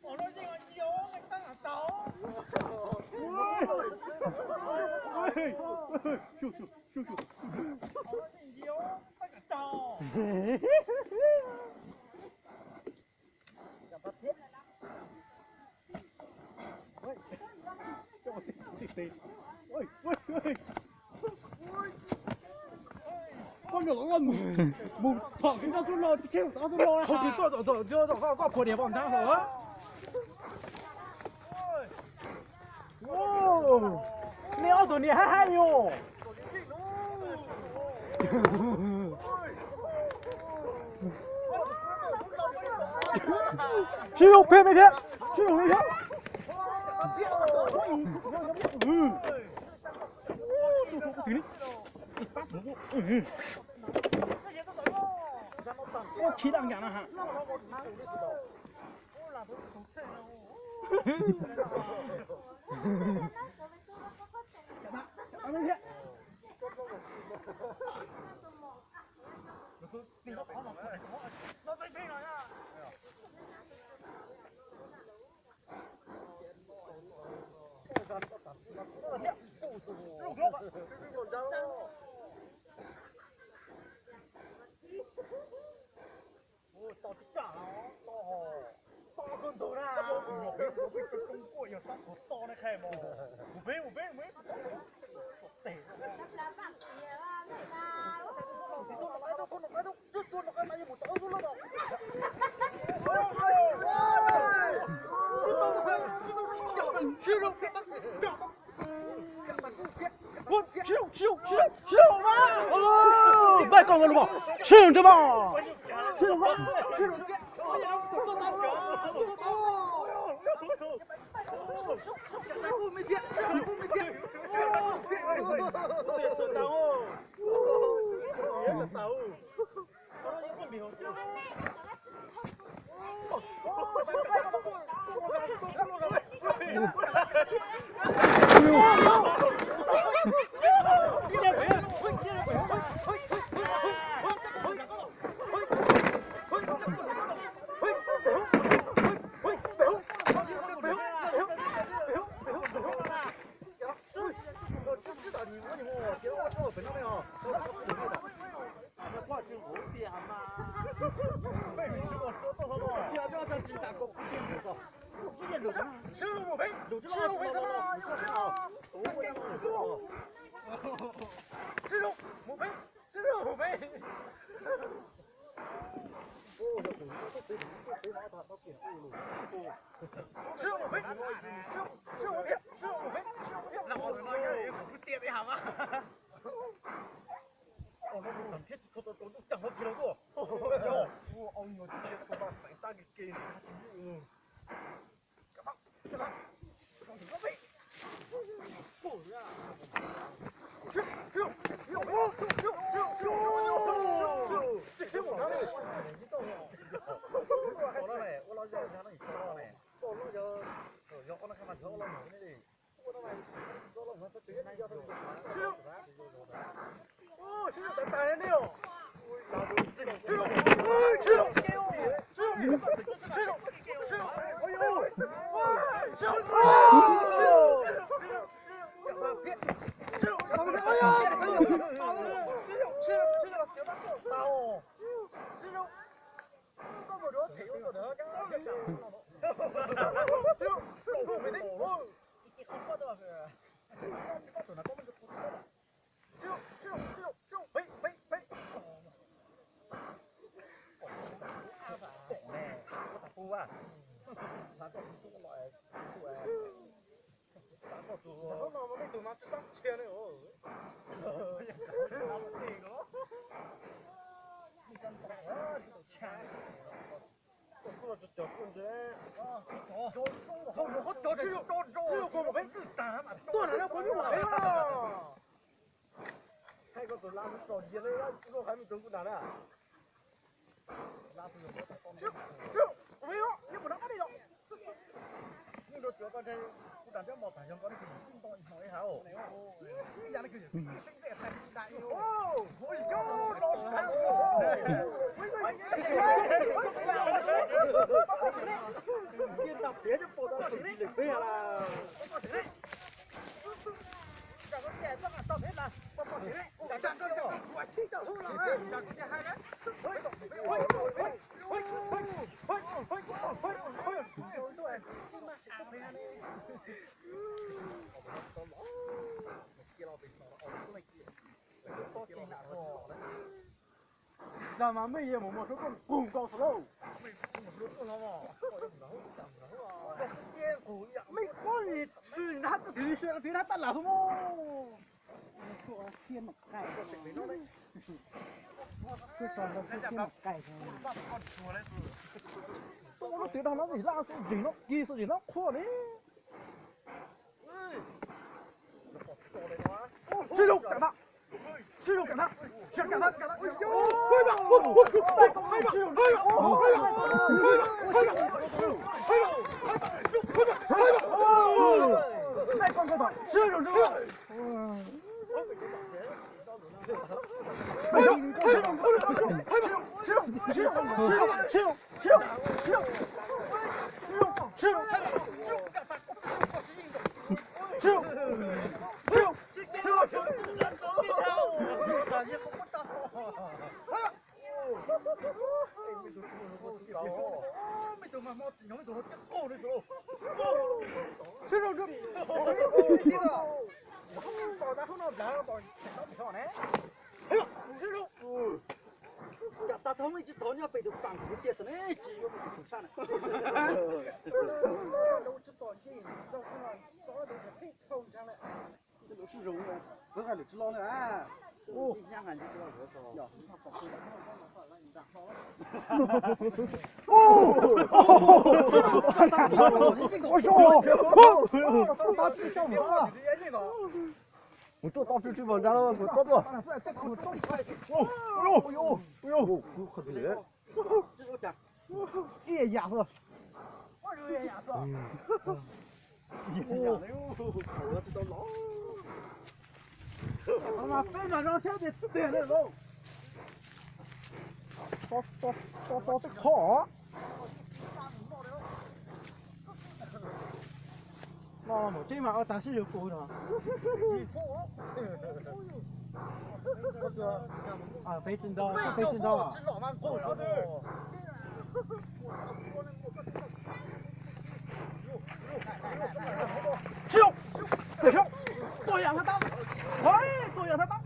我nói gì mà nhiều, anh ta là tao. Siêu.我nói gì nhiều, anh là tao. con nhỏ nó một thằng cái nó xuống lo thì kêu tao xuống lo không thì tôi có của điểm vòng thang hả ô neo tụi này hay nhô siêu phê mấy thế siêu mấy thế có khí đang nhả hả? Ba con rồi bỏ, siêu chứ bỏ, siêu quá, siêu. 了，别就跑到手机里飞下了。这个电这么倒霉了，我跑谁来？我站这个，我去到头了，这个还来，咱们每夜默默说公告出喽。没光你是他自己是对他打老么？说天嘛盖，这装的是天嘛盖的。我对他那里拉是人了，几十人了，可嘞。谁肉干他？谁肉干他？谁干他？干他！哎呦！快点！太快了！是有这个。我做到处去网站了，我做做。哎呦，可别！一牙子，我这个牙子，我知道了。他妈非常让现在吃点那肉，到这烤。那么这嘛，当时就够了。啊，非正道，非正道啊！跳，多养他大，哎，多养他大。